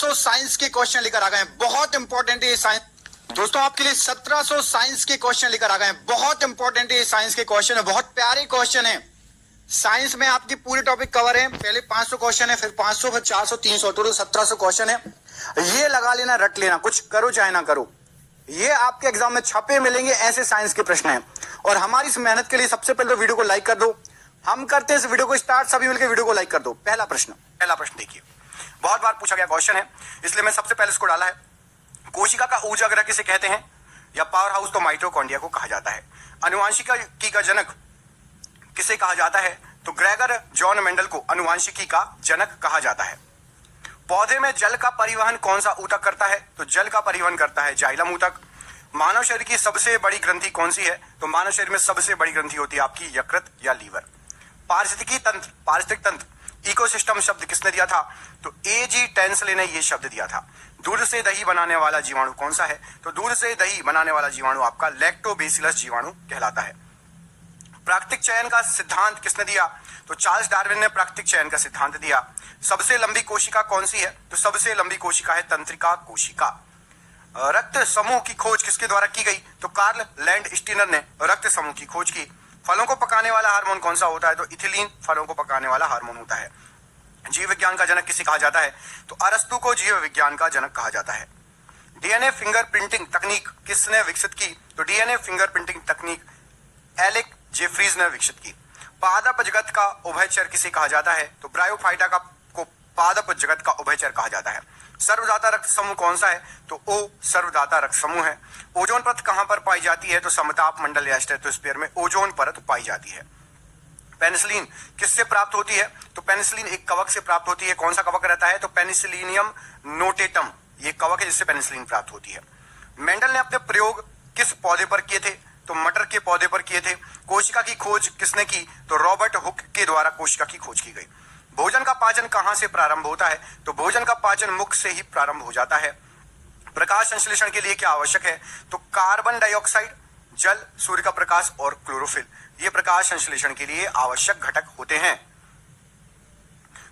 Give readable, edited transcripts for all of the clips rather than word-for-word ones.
1700 science के question लेकर आ गए हैं। बहुत इंपॉर्टेंट है ये साइंस दोस्तों, आपके लिए 1700 साइंस के क्वेश्चन लेकर आ गए हैं। बहुत इंपॉर्टेंट है ये साइंस के क्वेश्चन है, बहुत प्यारे क्वेश्चन है। साइंस में आपकी पूरी टॉपिक कवर है। पहले 500 क्वेश्चन है, फिर 500, फिर 400, 300, टोटल 1700 क्वेश्चन है। ये लगा लेना, रट लेना, कुछ करो चाहे ना करो, ये आपके एग्जाम में छपे मिलेंगे, ऐसे साइंस के प्रश्न हैं। और हमारी इस मेहनत के लिए सबसे पहले तो वीडियो को लाइक कर दो। हम करते हैं इस वीडियो को स्टार्ट, सभी मिलकर वीडियो को लाइक कर दो। पहला प्रश्न देखिए, बहुत बार पूछा गया क्वेश्चन है, इसलिए मैं सबसे पहले इसको डाला है। कोशिका का ऊर्जा ग्रह किसे कहते हैं, या पावर हाउस तो माइटोकॉन्ड्रिया को कहा जाता है। आनुवांशिकी का जनक किसे कहा जाता है, तो ग्रेगर जॉन मेंडल को आनुवांशिकी का जनक कहा जाता है। पौधे में जल का परिवहन कौन सा ऊतक करता है, तो जल का परिवहन करता है जाइलम ऊतक। मानव शरीर की सबसे बड़ी ग्रंथि कौन सी है, तो मानव शरीर में सबसे बड़ी ग्रंथि होती है आपकी यकृत या लीवर। पारिस्थितिक तंत्र इकोसिस्टम शब्द किसने दिया था, तो एजी टेंसले ने यह शब्द दिया था। दूध से दही बनाने वाला जीवाणु कौन सा है, तो दूध से दही बनाने वाला जीवाणु आपका लैक्टोबैसिलस जीवाणु कहलाता है। प्राकृतिक चयन का सिद्धांत किसने दिया, तो चार्ल्स डार्विन ने प्राकृतिक चयन का सिद्धांत दिया। सबसे लंबी कोशिका कौन सी है, तो सबसे लंबी कोशिका है तंत्रिका कोशिका। रक्त समूह की खोज किसके द्वारा की गई, तो कार्ल लैंडस्टीनर ने रक्त समूह की खोज की। फलों को पकाने वाला हार्मोन कौन सा होता है, तो इथिलीन फलों को पकाने वाला हार्मोन होता है। जीव विज्ञान का जनक किसे कहा जाता है, तो अरस्तु को जीव विज्ञान का जनक कहा जाता है। डीएनए फिंगरप्रिंटिंग तकनीक किसने विकसित की, तो डीएनए फिंगरप्रिंटिंग तकनीक एलेक जेफरीज ने विकसित की। पादप जगत का उभयचर किसे कहा जाता है, तो ब्रायोफाइटा को पादप जगत का उभयचर कहा जाता है। सर्वदाता रक्त समूह कौन सा है, तो ओ सर्वदाता रक्त समूह है। ओजोन परत कहां पर पाई जाती है, तो समताप मंडल या स्ट्रेटोस्फीयर में ओजोन परत पाई जाती है। पेनिसिलिन किससे प्राप्त होती है, तो पेनिसिलिन एक कवक से प्राप्त होती है। कौन सा कवक रहता है, तो पेनिसिलिनियम नोटेटम, ये कवक है जिससे पेनिसिलिन प्राप्त होती है। मेंडल ने अपने प्रयोग किस पौधे पर किए थे, तो मटर के पौधे पर किए थे। कोशिका की खोज किसने की, तो रॉबर्ट हुक के द्वारा कोशिका की खोज की गई। भोजन का पाचन कहां से प्रारंभ होता है, तो भोजन का पाचन मुख से ही प्रारंभ हो जाता है। प्रकाश संश्लेषण के लिए क्या आवश्यक है, तो कार्बन डाइऑक्साइड, जल, सूर्य का प्रकाश और क्लोरोफिल, ये प्रकाश संश्लेषण के लिए आवश्यक घटक होते हैं।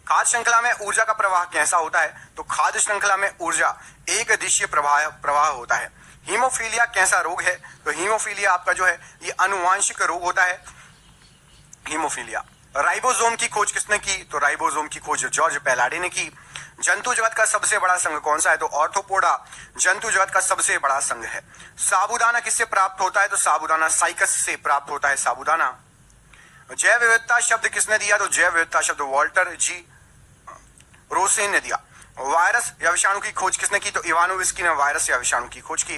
खाद्य श्रृंखला में ऊर्जा का प्रवाह कैसा होता है, तो खाद्य श्रृंखला में ऊर्जा एक दिशीय प्रवाह होता है। हीमोफीलिया कैसा रोग है, तो हीमोफीलिया आपका जो है ये आनुवांशिक रोग होता है, हीमोफीलिया। राइबोसोम की खोज किसने की, तो राइबोसोम की खोज जॉर्ज पैलाडे ने की। जंतु जगत का सबसे बड़ा संघ कौन सा है, तो ऑर्थोपोडा जंतु जगत का सबसे बड़ा संघ है। साबूदाना किससे प्राप्त होता है, तो साबूदाना साइकस से प्राप्त होता है साबूदाना। जैव विविधता शब्द किसने दिया, तो जैव विविधता शब्द वॉल्टर जी रोसेन ने दिया। वायरस या विषाणु की खोज किसने की, तो इवानोविस्की ने वायरस या विषाणु की खोज की।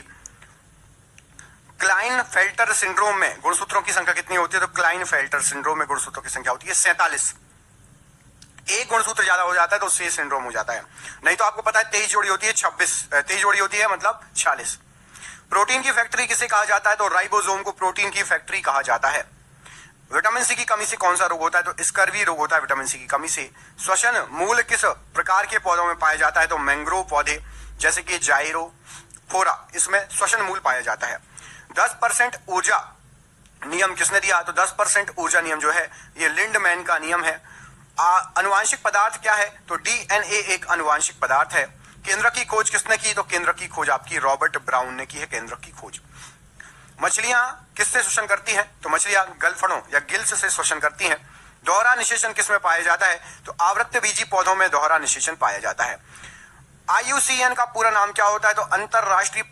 क्लाइनफेल्टर सिंड्रोम में गुणसूत्रों की संख्या कितनी होती है, तो क्लाइनफेल्टर सिंड्रोम में गुणसूत्रों की संख्या होती है 47। एक गुणसूत्र ज्यादा हो जाता है तो से सिंड्रोम हो जाता है। नहीं तो आपको पता है 23 जोड़ी होती है 23 जोड़ी होती है मतलब 46। प्रोटीन की फैक्ट्री किसे कहा जाता है, तो राइबोसोम को प्रोटीन की फैक्ट्री कहा जाता है। विटामिन सी की कमी से कौन सा रोग होता है, तो स्कर्वी रोग होता है विटामिन सी की कमी से। श्वसन मूल किस प्रकार के पौधों में पाया जाता है, तो मैंग्रोव पौधे जैसे कि जाइरोफोरा, इसमें श्वसन मूल पाया जाता है। 10% ऊर्जा नियम किसने दिया, तो 10% ऊर्जा नियम जो है ये लिंडमैन का नियम है। अनुवांशिक पदार्थ क्या है, तो डीएनए एक अनुवांशिक पदार्थ है। केंद्रक की खोज किसने की, तो केंद्रक की खोज आपकी रॉबर्ट ब्राउन ने की है केंद्रक की खोज। मछलियां किससे श्वसन करती हैं, तो मछलियां गलफड़ों या गिल्स से श्वसन करती हैं। दोहरा निषेचन किसमें पाया जाता है, तो आवृत्त बीजी पौधों में दोहरा निषेचन पाया जाता है। IUCN का पूरा नाम क्या होता है, तो अंतरराष्ट्रीय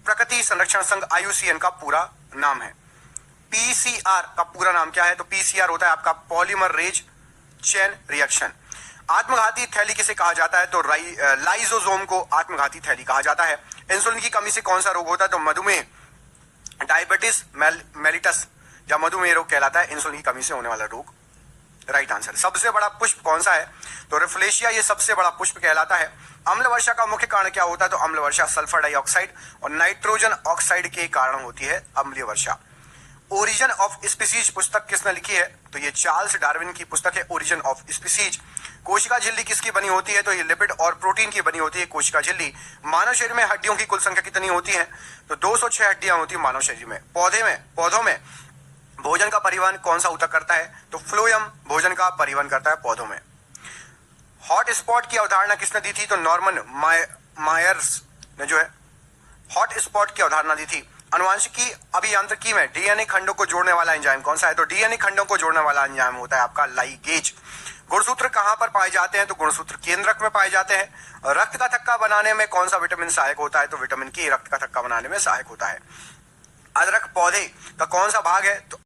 प्रकृति संरक्षण संघ IUCN का पूरा नाम है। PCR का पूरा नाम क्या है, तो PCR होता है आपका पॉलीमरेज चेन रिएक्शन। आत्मघाती थैली किसे कहा जाता है, तो लाइसोसोम को आत्मघाती थैली कहा जाता है। इंसुलिन की कमी से कौन सा रोग होता है, तो मधुमेह, डायबिटीज मेलिटस या मधुमेह रोग कहलाता है इंसुलिन की कमी से होने वाला रोग। Right answer. सबसे बड़ा पुष्प कौन सा है, तो रिफ्लेशिया ये सबसे बड़ा पुष्प कहलाता है। अम्ल वर्षा का मुख्य कारण क्या होता है, तो अम्ल वर्षा सल्फर डाइऑक्साइड और नाइट्रोजन ऑक्साइड के कारण होती है अम्लीय वर्षा। ओरिजिन ऑफ स्पीसीज पुस्तक किसने लिखी है, तो ये चार्ल्स डार्विन की पुस्तक है ओरिजिन ऑफ स्पीसीज। कोशिका झिल्ली किसकी बनी होती है, तो ये लिपिड और प्रोटीन की बनी होती है कोशिका झिल्ली। मानव शरीर में हड्डियों की कुल संख्या कितनी होती है, तो 206 हड्डियां होती है मानव शरीर में। पौधों में भोजन का परिवहन कौन सा ऊतक करता है, तो फ्लोएम भोजन का परिवहन करता है पौधों में। हॉट स्पॉट की अवधारणा किसने दी थी? तो नॉर्मन मायर्स ने जो है हॉट स्पॉट की अवधारणा दी थी। अनुवांशिकी अभियांत्रिकी में डीएनए खंडों को जोड़ने वाला एंजाइम कौन सा है? तो डीएनए खंडों को जोड़ने वाला एंजाइम होता है आपका लाइगेज। गुणसूत्र कहां पर पाए जाते हैं? तो गुणसूत्र केंद्रक में पाए जाते हैं। रक्त का थक्का बनाने में कौन सा विटामिन सहायक होता है? तो विटामिन के रक्त का थक्का बनाने में सहायक होता है। अदरक पौधे का कौन सा भाग है? तो